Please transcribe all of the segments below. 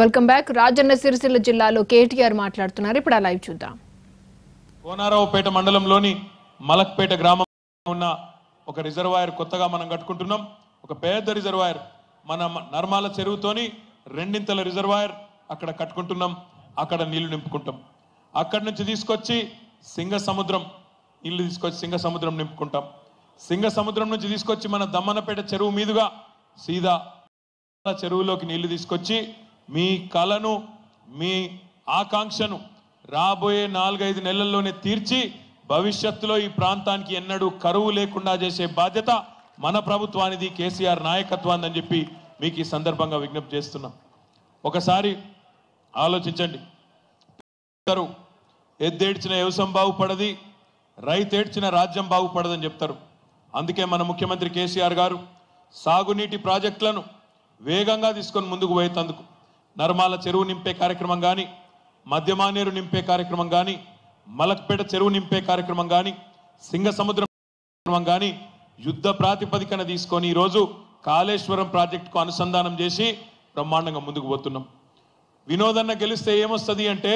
Welcome back. Rajanna Sircilla జిల్లాలో కేటీఆర్ మాట్లాడుతున్నారు. ఇప్పుడు ఆ లైవ్ చూద్దాం. కోనారావుపేట మండలంలోని మలక్పేట గ్రామం ఉన్న ఒక రిజర్వాయర్ కొత్తగా మనం కట్టుకుంటున్నాం. ఒక పెద్ద రిజర్వాయర్ మన నర్మాల చెరువుతోని రెండింతల రిజర్వాయర్ అక్కడ కట్టుకుంటున్నాం. అక్కడ నీళ్లు నింపుకుంటాం. అక్కడి నుంచి తీసుకొచ్చి సింగ సముద్రం నింపుకుంటాం. సింగ సముద్రం నుంచి తీసుకొచ్చి మన దమ్మనపేట చెరువు మీదుగా సీదా చెరువులోకి నీళ్లు తీసుకొచ్చి మీ కలను మీ ఆకాంక్షను రాబోయే 4-5 నెలల్లోనే తీర్చి భవిష్యత్తులో ఈ ప్రాంతానికి ఎన్నడూ కరువు లేకుండా చేసే బాధ్యత మన ప్రభుత్వానిది, కేసీఆర్ నాయకత్వాన్ని అని చెప్పి మీకు ఈ సందర్భంగా విజ్ఞప్తి చేస్తున్నాం. ఒకసారి ఆలోచించండి. ఎద్దేడ్చిన వ్యవసాయం బాగుపడది, రైతేడ్చిన రాజ్యం బాగుపడదని చెప్తారు. అందుకే మన ముఖ్యమంత్రి కేసీఆర్ గారు సాగునీటి ప్రాజెక్టులను వేగంగా తీసుకొని ముందుకు పోయేందుకు నర్మాల చెరువు నింపే కార్యక్రమం కానీ, మధ్యమానేరు నింపే కార్యక్రమం కానీ, మలక్పేట చెరువు నింపే కార్యక్రమం కానీ, సింగ సముద్రం కార్యక్రమం కానీ యుద్ధ ప్రాతిపదికన తీసుకొని ఈరోజు కాళేశ్వరం ప్రాజెక్టుకు అనుసంధానం చేసి బ్రహ్మాండంగా ముందుకు పోతున్నాం. వినోదన్న గెలిస్తే ఏమొస్తుంది అంటే,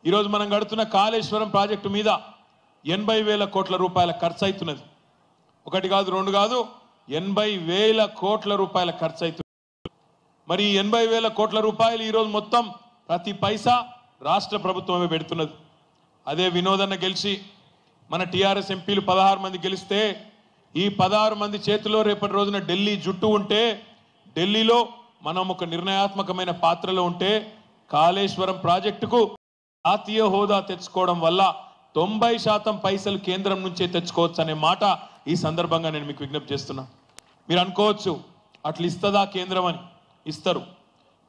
ఈరోజు మనం గడుతున్న కాళేశ్వరం ప్రాజెక్టు మీద 80,000 కోట్ల రూపాయల ఖర్చు అవుతున్నది. ఒకటి కాదు, రెండు కాదు, 80,000 కోట్ల రూపాయల ఖర్చు అవుతుంది. మరి 80,000 కోట్ల రూపాయలు ఈరోజు మొత్తం ప్రతి పైసా రాష్ట్ర ప్రభుత్వమే పెడుతున్నది. అదే వినోదన్న గెలిచి మన టీఆర్ఎస్ ఎంపీలు 16 మంది గెలిస్తే ఈ 16 మంది చేతిలో రేపటి రోజున ఢిల్లీ జుట్టు ఉంటే, ఢిల్లీలో మనం ఒక నిర్ణయాత్మకమైన పాత్రలో ఉంటే కాళేశ్వరం ప్రాజెక్టుకు జాతీయ హోదా తెచ్చుకోవడం వల్ల 90% పైసలు కేంద్రం నుంచే తెచ్చుకోవచ్చు అనే మాట ఈ సందర్భంగా నేను మీకు విజ్ఞప్తి చేస్తున్నా. మీరు అనుకోవచ్చు అట్లా ఇస్తుందా కేంద్రం అని. ఇస్తారు.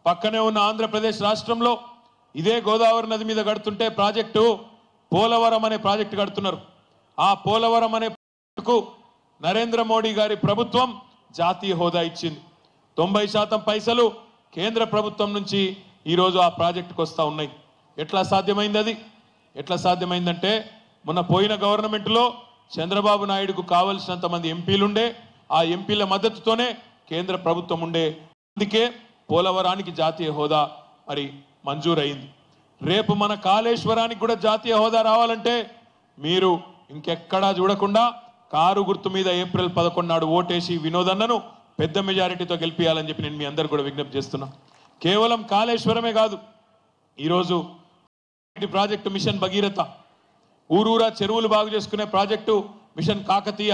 పక్కనే ఉన్న ఆంధ్రప్రదేశ్ రాష్ట్రంలో ఇదే గోదావరి నది మీద కడుతుంటే ప్రాజెక్టు పోలవరం అనే ప్రాజెక్టు కడుతున్నారు. ఆ పోలవరం అనే ప్రాజెక్టుకు నరేంద్ర మోడీ గారి ప్రభుత్వం జాతీయ హోదా ఇచ్చింది. 90% పైసలు కేంద్ర ప్రభుత్వం నుంచి ఈరోజు ఆ ప్రాజెక్టుకు వస్తూ ఉన్నాయి. ఎట్లా సాధ్యమైంది? అది ఎట్లా సాధ్యమైందంటే, మొన్న పోయిన గవర్నమెంట్లో చంద్రబాబు నాయుడుకు కావలసినంత మంది ఎంపీలుండే, ఆ ఎంపీల మద్దతుతోనే కేంద్ర ప్రభుత్వం ఉండే. అందుకే పోలవరానికి జాతీయ హోదా మరి మంజూరైంది. రేపు మన కాళేశ్వరానికి కూడా జాతీయ హోదా రావాలంటే మీరు ఇంకెక్కడా చూడకుండా కారు గుర్తు మీద ఏప్రిల్ 11 నాడు ఓటేసి వినోదన్నను పెద్ద మెజారిటీతో గెలిపియాలని చెప్పి నేను మీ అందరు కూడా విజ్ఞప్తి చేస్తున్నా. కేవలం కాళేశ్వరమే కాదు, ఈరోజు ప్రాజెక్టు మిషన్ భగీరథ, ఊరూరా చెరువులు బాగు చేసుకునే ప్రాజెక్టు మిషన్ కాకతీయ,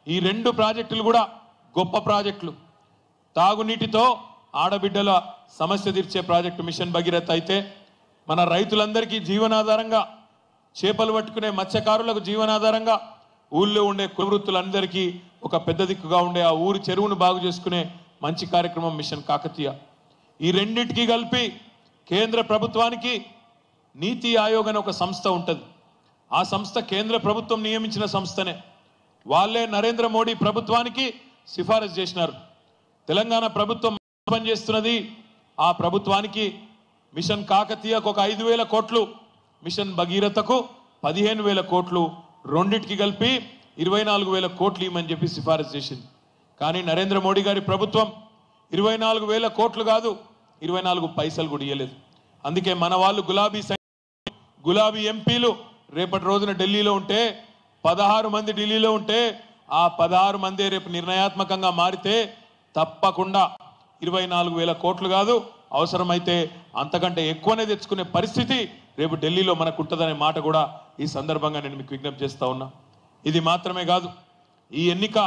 ఈ 2 ప్రాజెక్టులు కూడా గొప్ప ప్రాజెక్టులు. తాగునీటితో ఆడబిడ్డల సమస్య తీర్చే ప్రాజెక్టు మిషన్ భగీరథ అయితే మన రైతులందరికీ జీవనాధారంగా, చేపలు పట్టుకునే మత్స్యకారులకు జీవనాధారంగా, ఊళ్ళో ఉండే కులవృత్తులందరికీ ఒక పెద్ద దిక్కుగా ఉండే ఆ ఊరి చెరువును బాగు చేసుకునే మంచి కార్యక్రమం మిషన్ కాకతీయ. ఈ రెండింటికి కలిపి కేంద్ర ప్రభుత్వానికి నీతి ఆయోగ్ అనే ఒక సంస్థ ఉంటుంది. ఆ సంస్థ కేంద్ర ప్రభుత్వం నియమించిన సంస్థనే. వాళ్ళే నరేంద్ర మోడీ ప్రభుత్వానికి సిఫారసు చేసినారు. తెలంగాణ ప్రభుత్వం పనిచేస్తున్నది, ఆ ప్రభుత్వానికి మిషన్ కాకతీయకు ఒక 5,000 కోట్లు, మిషన్ భగీరథకు 15,000 కోట్లు, రెండింటికి కలిపి 24,000 కోట్లు ఇవ్వమని చెప్పి సిఫారసు చేసింది. కానీ నరేంద్ర మోడీ గారి ప్రభుత్వం 24,000 కోట్లు కాదు, 24 పైసలు కూడా ఇవ్వలేదు. అందుకే మన వాళ్ళు గులాబీ ఎంపీలు రేపటి రోజున ఢిల్లీలో ఉంటే, 16 మంది ఢిల్లీలో ఉంటే, ఆ 16 మందే రేపు నిర్ణయాత్మకంగా మారితే తప్పకుండా 24,000 కోట్లు కాదు, అవసరమైతే అంతకంటే ఎక్కువనే తెచ్చుకునే పరిస్థితి రేపు ఢిల్లీలో మనకు ఉంటుందనే మాట కూడా ఈ సందర్భంగా నేను మీకు విజ్ఞప్తి చేస్తా ఉన్నా. ఇది మాత్రమే కాదు, ఈ ఎన్నిక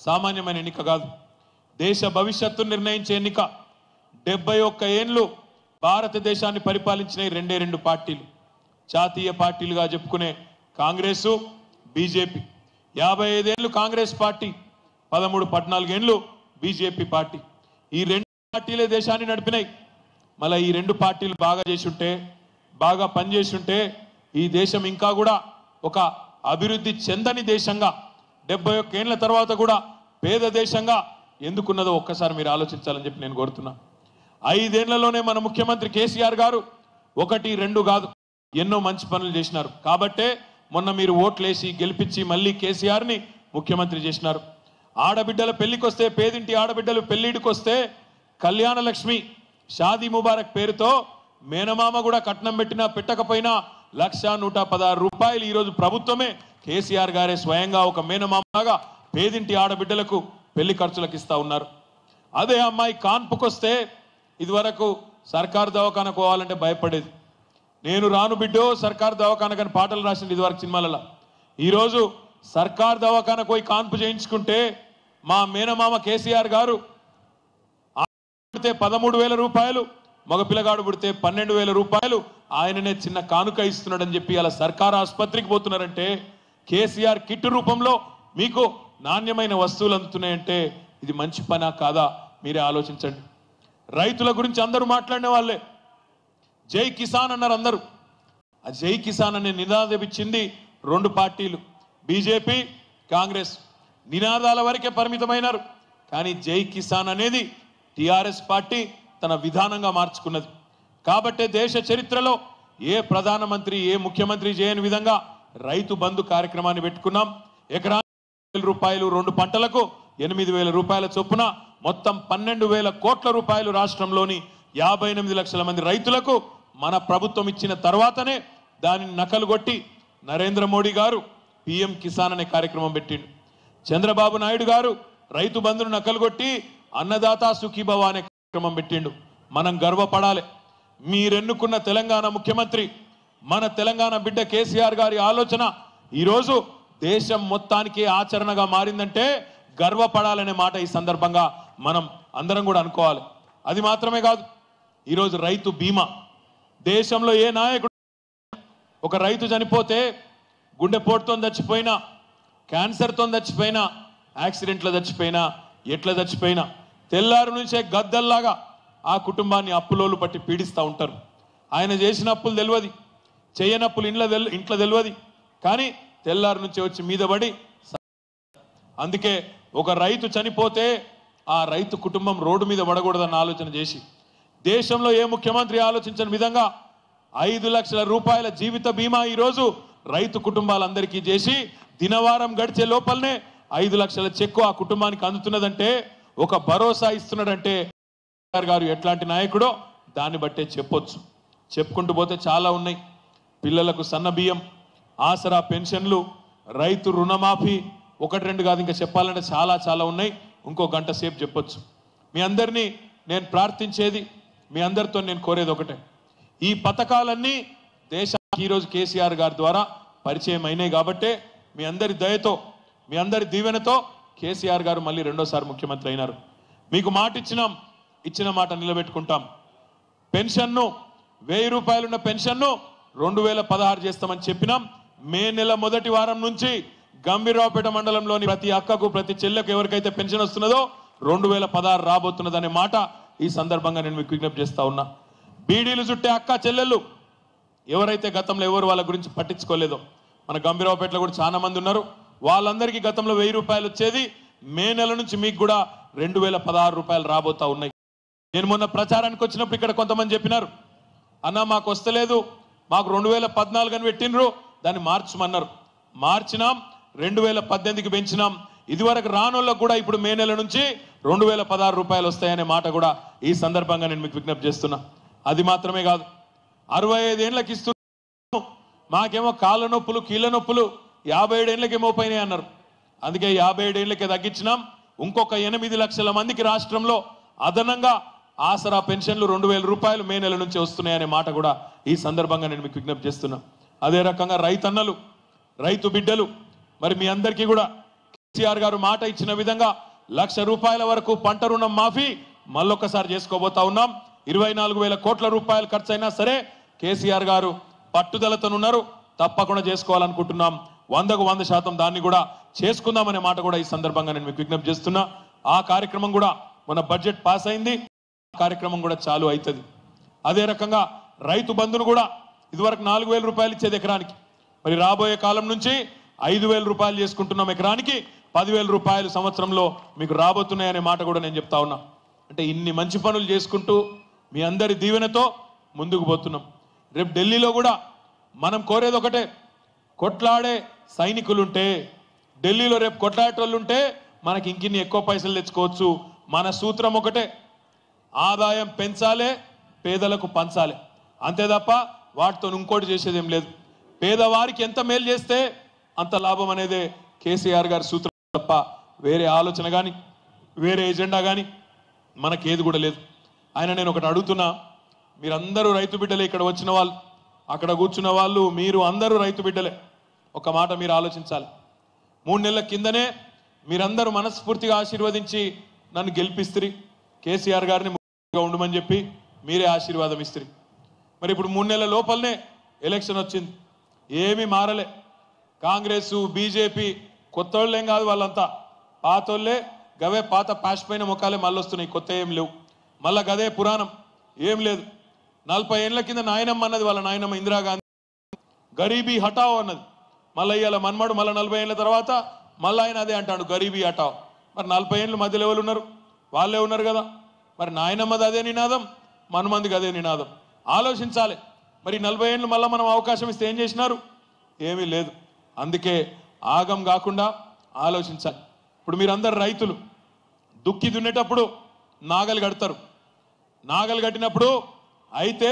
సామాన్యమైన ఎన్నిక కాదు, దేశ భవిష్యత్తును నిర్ణయించే ఎన్నిక. 71 ఏళ్ళు భారతదేశాన్ని పరిపాలించిన 2 పార్టీలు, జాతీయ పార్టీలుగా చెప్పుకునే కాంగ్రెసు, బీజేపీ. 55 ఏళ్ళు కాంగ్రెస్ పార్టీ, 13-14 ఏళ్ళు బీజేపీ పార్టీ. ఈ 2 పార్టీలే దేశాన్ని నడిపినాయి. మళ్ళీ ఈ 2 పార్టీలు బాగా చేసుంటే, బాగా పనిచేస్తుంటే ఈ దేశం ఇంకా కూడా ఒక అభివృద్ధి చెందని దేశంగా, 71 ఏళ్ల తర్వాత కూడా పేద దేశంగా ఎందుకున్నదో ఒక్కసారి మీరు ఆలోచించాలని చెప్పి నేను కోరుతున్నా. 5 ఏళ్లలోనే మన ముఖ్యమంత్రి కేసీఆర్ గారు 1-2 కాదు, ఎన్నో మంచి పనులు చేసినారు. కాబట్టే మొన్న మీరు ఓట్లేసి గెలిపించి మళ్ళీ కేసీఆర్ని ముఖ్యమంత్రి చేసినారు. ఆడబిడ్డల పెళ్లికొస్తే, పేదింటి ఆడబిడ్డలు పెళ్లిడికొస్తే కళ్యాణ లక్ష్మి షాదీ ముబారక్ పేరుతో మేనమామ కూడా కట్నం పెట్టినా పెట్టకపోయినా 1,116 రూపాయలు ఈరోజు ప్రభుత్వమే కేసీఆర్ గారే స్వయంగా ఒక మేనమామగా పేదింటి ఆడబిడ్డలకు పెళ్లి ఖర్చులకు ఇస్తా ఉన్నారు. అదే అమ్మాయి కాన్పుకొస్తే ఇదివరకు సర్కారు దవాఖానకు పోవాలంటే భయపడేది. నేను రాను బిడ్డో సర్కారు దవాఖానకని పాటలు రాసింది ఇదివరకు సినిమాలలో. ఈరోజు సర్కారు దవాఖానకు పోయి కాన్పు చేయించుకుంటే మా మేనమామ కేసీఆర్ గారు 13,000 రూపాయలు, మగ పిల్లగాడు పుడితే 12,000 రూపాయలు ఆయననే చిన్న కానుక ఇస్తున్నాడని చెప్పి అలా సర్కారు ఆసుపత్రికి పోతున్నారంటే కేసీఆర్ కిట్ రూపంలో మీకు నాణ్యమైన వస్తువులు అందుతున్నాయంటే ఇది మంచి పనా కాదా మీరే ఆలోచించండి. రైతుల గురించి అందరూ మాట్లాడిన వాళ్ళే. జై కిసాన్ అన్నారు అందరూ. ఆ జై కిసాన్ అనే నినాదం ఇచ్చింది 2 పార్టీలు, బీజేపీ కాంగ్రెస్. నినాదాల వరకే పరిమితమైనారు. కానీ జై కిసాన్ అనేది టిఆర్ఎస్ పార్టీ తన విధానంగా మార్చుకున్నది. కాబట్టే దేశ చరిత్రలో ఏ ప్రధానమంత్రి ఏ ముఖ్యమంత్రి చేయని విధంగా రైతు బంధు కార్యక్రమాన్ని పెట్టుకున్నాం. ఎకరానికి రూపాయలు 2 పంటలకు 8,000 రూపాయల చొప్పున మొత్తం 12,000 కోట్ల రూపాయలు రాష్ట్రంలోని 58 లక్షల మంది రైతులకు మన ప్రభుత్వం ఇచ్చిన తర్వాతనే దానిని నకలు కొట్టి నరేంద్ర మోడీ గారు పిఎం కిసాన్ అనే కార్యక్రమం పెట్టిండు. చంద్రబాబు నాయుడు గారు రైతు బంధును నకలు కొట్టి అన్నదాత సుఖీభవ అనే కార్యక్రమం పెట్టిండు. మనం గర్వపడాలి. మీరెన్నుకున్న తెలంగాణ ముఖ్యమంత్రి మన తెలంగాణ బిడ్డ కేసీఆర్ గారి ఆలోచన ఈరోజు దేశం మొత్తానికి ఆచరణగా మారిందంటే గర్వపడాలనే మాట ఈ సందర్భంగా మనం అందరం కూడా అనుకోవాలి. అది మాత్రమే కాదు, ఈరోజు రైతు బీమా దేశంలో ఏ నాయకుడు ఒక రైతు చనిపోతే గుండెపోటుతో చచ్చిపోయినా, క్యాన్సర్తో చచ్చిపోయినా, యాక్సిడెంట్లో చచ్చిపోయినా, ఎట్లా చచ్చిపోయినా తెల్లారు నుంచే గద్దల్లాగా ఆ కుటుంబాన్ని అప్పులోలు పట్టి పీడిస్తూ ఉంటారు. ఆయన చేసిన అప్పులు తెలియదు, చేయనప్పులు ఇంట్లో తెలియదు, కానీ తెల్లారు నుంచే వచ్చి మీద పడి. అందుకే ఒక రైతు చనిపోతే ఆ రైతు కుటుంబం రోడ్డు మీద పడకూడదన్న ఆలోచన చేసి దేశంలో ఏ ముఖ్యమంత్రి ఆలోచించని విధంగా 5 లక్షల రూపాయల జీవిత బీమా ఈరోజు రైతు కుటుంబాలందరికీ చేసి దినవారం గడిచే లోపలనే 5 లక్షల చెక్కు ఆ కుటుంబానికి అందుతున్నదంటే ఒక భరోసా ఇస్తున్నాడంటే గారు ఎట్లాంటి నాయకుడో దాన్ని బట్టే చెప్పొచ్చు. చెప్పుకుంటూ పోతే చాలా ఉన్నాయి. పిల్లలకు సన్న బియ్యం, ఆసరా పెన్షన్లు, రైతు రుణమాఫీ, 1-2 కాదు, ఇంకా చెప్పాలంటే చాలా చాలా ఉన్నాయి. ఇంకో గంట సేపు చెప్పొచ్చు. మీ అందరినీ నేను ప్రార్థించేది, మీ అందరితో నేను కోరేది ఒకటే, ఈ పథకాలన్నీ దేశానికి ఈరోజు కేసీఆర్ గారి ద్వారా పరిచయం అయినాయి. కాబట్టే మీ అందరి దయతో మీ అందరి దీవెనతో కేసీఆర్ గారు మళ్ళీ 2వ సారి ముఖ్యమంత్రి అయినారు. మీకు మాట ఇచ్చిన మాట నిలబెట్టుకుంటాం. పెన్షన్ను 1000 రూపాయలున్న పెన్షన్ను 2016 చేస్తామని చెప్పినాం. మే నెల మొదటి వారం నుంచి గంభీరావుపేట మండలంలోని ప్రతి అక్కకు ప్రతి చెల్లెకు ఎవరికైతే పెన్షన్ వస్తున్నదో 2016 రాబోతున్నదనే మాట ఈ సందర్భంగా నేను మీకు విజ్ఞప్తి చేస్తా ఉన్నా. బీడీలు చుట్టే అక్క చెల్లెళ్ళు ఎవరైతే గతంలో ఎవరు వాళ్ళ గురించి పట్టించుకోలేదో, మన గంభీరావుపేటలో కూడా చాలా మంది ఉన్నారు. వాళ్ళందరికీ గతంలో 1000 రూపాయలు వచ్చేది, మే నెల నుంచి మీకు కూడా 2016 రూపాయలు రాబోతా ఉన్నాయి. నేను మొన్న ప్రచారానికి వచ్చినప్పుడు ఇక్కడ కొంతమంది చెప్పినారు, అన్న మాకు వస్తలేదు, మాకు 2014 అని పెట్టినరు, దాన్ని మార్చమన్నారు. మార్చినాం, 2018కి పెంచినాం. ఇదివరకు రానోళ్ళకు కూడా ఇప్పుడు మే నెల నుంచి 2016 రూపాయలు వస్తాయనే మాట కూడా ఈ సందర్భంగా నేను మీకు విజ్ఞప్తి చేస్తున్నా. అది మాత్రమే కాదు, 65 ఏళ్ళకి ఇస్తున్నాం, మాకేమో కాళ్ళ నొప్పులు కీళ్ళ నొప్పులు 57 ఏళ్ళకేమో పోయినాయి అన్నారు. అందుకే 57 ఏళ్ళకే తగ్గించినాం. ఇంకొక 8 లక్షల మందికి రాష్ట్రంలో అదనంగా ఆసరా పెన్షన్లు 2000 రూపాయలు మే నెల నుంచి వస్తున్నాయనే మాట కూడా ఈ సందర్భంగా నేను మీకు విజ్ఞప్తి చేస్తున్నా. అదే రకంగా రైతన్నలు, రైతు బిడ్డలు, మరి మీ అందరికీ కూడా కేసీఆర్ గారు మాట ఇచ్చిన విధంగా 1,00,000 రూపాయల వరకు పంట రుణం మాఫీ మళ్ళొక్కసారి చేసుకోబోతా ఉన్నాం. 24,000 కోట్ల రూపాయలు ఖర్చు అయినా సరే కేసీఆర్ గారు పట్టుదలతోనున్నారు, తప్పకుండా చేసుకోవాలనుకుంటున్నాం. 100కు 100% దాన్ని కూడా చేసుకుందామనే మాట కూడా ఈ సందర్భంగా నేను మీకు విజ్ఞప్తి చేస్తున్నా. ఆ కార్యక్రమం కూడా మన బడ్జెట్ పాస్ అయింది, కార్యక్రమం కూడా చాలు అవుతుంది. అదే రకంగా రైతు బంధును కూడా ఇదివరకు 4,000 రూపాయలు ఇచ్చేది ఎకరానికి, మరి రాబోయే కాలం నుంచి 5,000 రూపాయలు చేసుకుంటున్నాం. ఎకరానికి 10,000 రూపాయలు సంవత్సరంలో మీకు రాబోతున్నాయనే మాట కూడా నేను చెప్తా ఉన్నా. అంటే ఇన్ని మంచి పనులు చేసుకుంటూ మీ అందరి దీవెనతో ముందుకు పోతున్నాం. రేపు ఢిల్లీలో కూడా మనం కోరేది ఒకటే, కొట్లాడే సైనికులుంటే ఢిల్లీలో రేపు కొట్లాడేటోళ్ళు ఉంటే మనకి ఇంకిన్ని ఎక్కువ పైసలు తెచ్చుకోవచ్చు. మన సూత్రం ఒకటే, ఆదాయం పెంచాలే, పేదలకు పంచాలి, అంతే తప్ప వాటితో ఇంకోటి చేసేది ఏం లేదు. పేదవారికి ఎంత మేలు చేస్తే అంత లాభం అనేదే కేసీఆర్ గారి సూత్రం తప్ప వేరే ఆలోచన కానీ వేరే ఎజెండా కానీ మనకేది కూడా లేదు. ఆయన నేను ఒకటి అడుగుతున్నా, మీరందరూ రైతు బిడ్డలే, ఇక్కడ వచ్చిన వాళ్ళు అక్కడ కూర్చున్న వాళ్ళు మీరు అందరూ రైతు బిడ్డలే. ఒక మాట మీరు ఆలోచించాలి. 3 నెలల కిందనే మీరందరూ మనస్ఫూర్తిగా ఆశీర్వదించి నన్ను గెలిపిస్త్రీ, కేసీఆర్ గారిని ముఖ్యంగా ఉండమని చెప్పి మీరే ఆశీర్వాదం ఇస్త్రీ. మరి ఇప్పుడు 3 నెలల లోపలనే ఎలక్షన్ వచ్చింది, ఏమీ మారలే. కాంగ్రెస్ బీజేపీ కొత్త వాళ్ళేం కాదు, వాళ్ళంతా పాతోళ్ళే. గవే పాత పాష్ పైన ముఖాలే మళ్ళీ వస్తున్నాయి, కొత్త ఏం లేవు. మళ్ళా గదే పురాణం, ఏం లేదు. 40 ఏళ్ల కింద నాయనమ్మ అన్నది, వాళ్ళ నాయనమ్మ ఇందిరాగాంధీ గరీబీ హటావ్ అన్నది. మళ్ళీ ఇవాళ మన్మడు మళ్ళీ 40 ఏళ్ళ తర్వాత మళ్ళీ ఆయన అదే అంటాడు, గరీబీ హటావ్. మరి 40 ఏళ్ళు మధ్యలో ఎవరు ఉన్నారు? వాళ్ళే ఉన్నారు కదా. మరి నాయనమ్మది అదే నినాదం, మన్మందికి అదే నినాదం. ఆలోచించాలి. మరి 40 ఏళ్ళు మళ్ళీ మనం అవకాశం ఇస్తే ఏం చేసినారు? ఏమీ లేదు. అందుకే ఆగం కాకుండా ఆలోచించాలి. ఇప్పుడు మీరందరు రైతులు దుక్కి దున్నేటప్పుడు నాగలు కడతారు. నాగలు కట్టినప్పుడు అయితే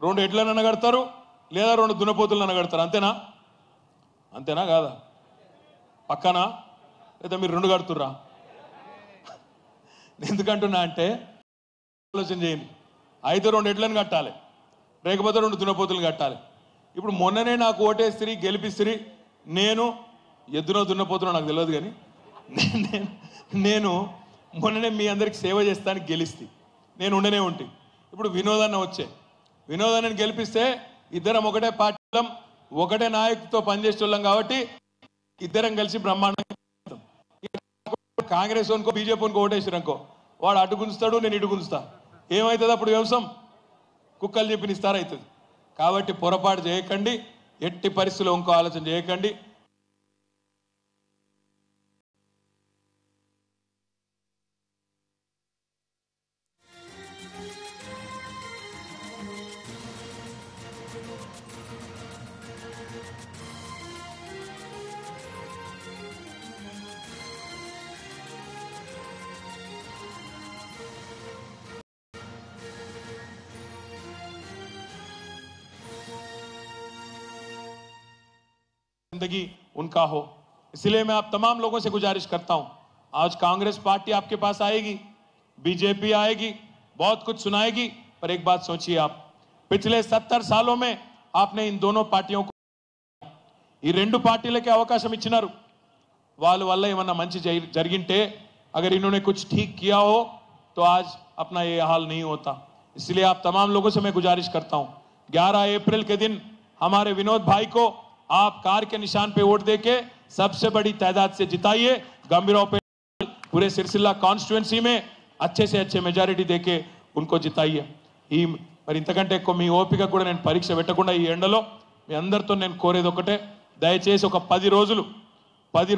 2 ఎడ్లనన్నా కడతారు, లేదా 2 దున్నపోతులనన్నా కడతారు. అంతేనా? అంతేనా కాదా? పక్కనా? లేదా మీరు 2 కడుతుర్రా? ఎందుకంటున్నా అంటే ఆలోచన చేయండి. అయితే 2 ఎడ్లను కట్టాలి, లేకపోతే 2 దున్నపోతులు కట్టాలి. ఇప్పుడు మొన్ననే నాకు ఓటేస్త్రీ గెలిపిస్త్రీ, నేను ఎద్దునో దున్నపోతున్నా నాకు తెలియదు, కానీ నేను మొన్ననే మీ అందరికి సేవ చేస్తానికి గెలిస్తే నేను ఉండనే ఉంటే. ఇప్పుడు వినోదాన్ని వచ్చే వినోదాన్ని గెలిపిస్తే ఇద్దరం ఒకటే పార్టీలం, ఒకటే నాయకుడితో పనిచేసేవాళ్ళం కాబట్టి ఇద్దరం కలిసి బ్రహ్మాండంగా కాంగ్రెస్ అనుకో బీజేపీ అనుకో ఓటేసారనుకో, వాడు అటు గుంజుతాడు, నేను ఇటు గుంజుతా. ఏమవుతుంది అప్పుడు? వ్యవసాయం కుక్కలు చెప్పిన ఇస్తారు అవుతుంది. కాబట్టి పొరపాటు చేయకండి, ఎట్టి పరిస్థితుల్లో ఇంకో ఆలోచన చేయకండి. जिंदगी उनका हो, इसलिए मैं आप तमाम लोगों से गुजारिश करता हूं, आज कांग्रेस पार्टी आपके पास आएगी, बीजेपी आएगी, बहुत कुछ सुनाएगी, पर एक बात सोचिए आप, पिछले 70 सालों में आपने इन दोनों पार्टियों को ఈ 2 పార్టీలకే అవకాశం ఇచ్చినారు. వాళ్ళ వల్ల ఏమన్నా మంచి జరిగింటే अगर इन्होंने कुछ ठीक किया हो तो आज अपना ये हाल नहीं होता. इसलिए आप तमाम लोगों से मैं गुजारिश करता हूं, 11 अप्रैल के दिन हमारे विनोद भाई को आप कार के निशान पे वोट देके सबसे बड़ी तादाद से जिताइए. गंभीराव पे पूरे सिरसिल्ला कॉन्स्टिट्यूएंसी में अच्छे से अच्छे मेजॉरिटी देके उनको जिताइए. ఈ మరి ఇంతకంటే ఎక్కువ మీ ఓపిక కూడా నేను పరీక్ష పెట్టకుండా ఈ ఎండలో మీ అందరితో నేను కోరేది ఒకటే, దయచేసి ఒక 10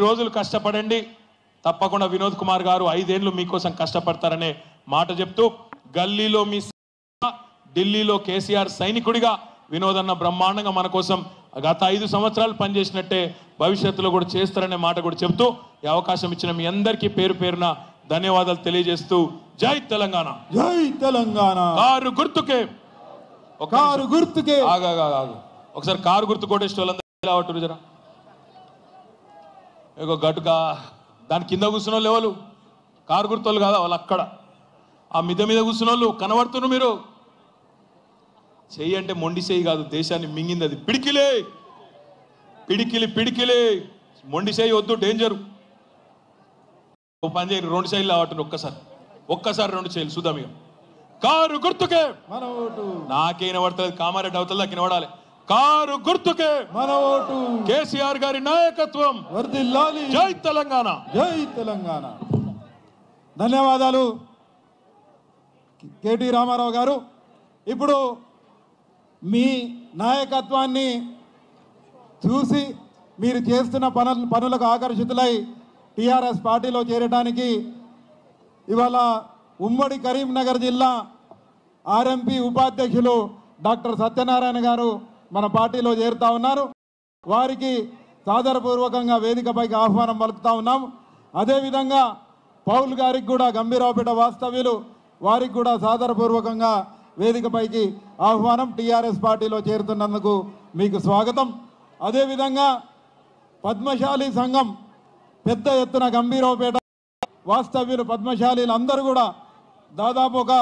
రోజులు కష్టపడండి. తప్పకుండా వినోద్ కుమార్ గారు 5 ఏళ్ళు మీకోసం కష్టపడతారనే మాట చెప్తూ, గల్లీలో మీ ఢిల్లీలో కేసీఆర్ సైనికుడిగా వినోద్ అన్న బ్రహ్మాండంగా మన కోసం గత 5 సంవత్సరాలు పనిచేసినట్టే భవిష్యత్తులో కూడా చేస్తారనే మాట కూడా చెప్తూ, ఈ అవకాశం ఇచ్చిన మీ అందరికీ పేరు పేరున ధన్యవాదాలు తెలియజేస్తూ, జై తెలంగాణ, జై తెలంగాణ. కారు గుర్తుకే, కారు గుర్తుకే. ఆగా ఒకసారి కారు గుర్తు కొట్టేసి వాళ్ళందరూ జరా ఏగో గట్టుగా దాని కింద కూర్చున్న వాళ్ళు ఎవరు? కారు గుర్తోళ్ళు కాదా? వాళ్ళు అక్కడ ఆ మీద కూర్చున్న వాళ్ళు కనబడుతున్నారు. మీరు చెయ్యి అంటే మొండి చెయ్యి కాదు, దేశాన్ని మింగింది అది. పిడికిలి మొండి చెయ్యి వద్దు, డేంజరు. ఓ పని చేయండి, 2 చెయ్యిలు అవ్వటండి. ఒక్కసారి 2 చెయ్యిలు చూద్దాం. ఇక కారు గుర్తుకే మన ఓటు. నాకేన పడుతుంది, కామారెడ్డి అవతల దాకా వినబడాలి. కారు గుర్తుకే మన ఓటు. కేసీఆర్ గారి నాయకత్వం వర్ధిల్లాలి. జై తెలంగాణ, జై తెలంగాణ. ధన్యవాదాలు కేటీ రామారావు గారు. ఇప్పుడు మీ నాయకత్వాన్ని చూసి మీరు చేస్తున్న పనులకు ఆకర్షితులై టీఆర్ఎస్ పార్టీలో చేరడానికి ఇవాళ ఉమ్మడి కరీంనగర్ జిల్లా ఆర్ఎంపీ ఉపాధ్యక్షులు డాక్టర్ సత్యనారాయణ గారు మన పార్టీలో చేరుతా ఉన్నారు. వారికి సాదరపూర్వకంగా వేదికపైకి ఆహ్వానం పలుకుతా ఉన్నాం. అదేవిధంగా పౌల్ గారికి కూడా, గంభీరావుపేట వాస్తవ్యులు వారికి కూడా సాదరపూర్వకంగా వేదికపైకి ఆహ్వానం. టీఆర్ఎస్ పార్టీలో చేరుతున్నందుకు మీకు స్వాగతం. అదేవిధంగా పద్మశాలి సంఘం పెద్ద ఎత్తున గంభీరావుపేట వాస్తవ్యులు పద్మశాలీలు అందరూ కూడా దాదాపు ఒక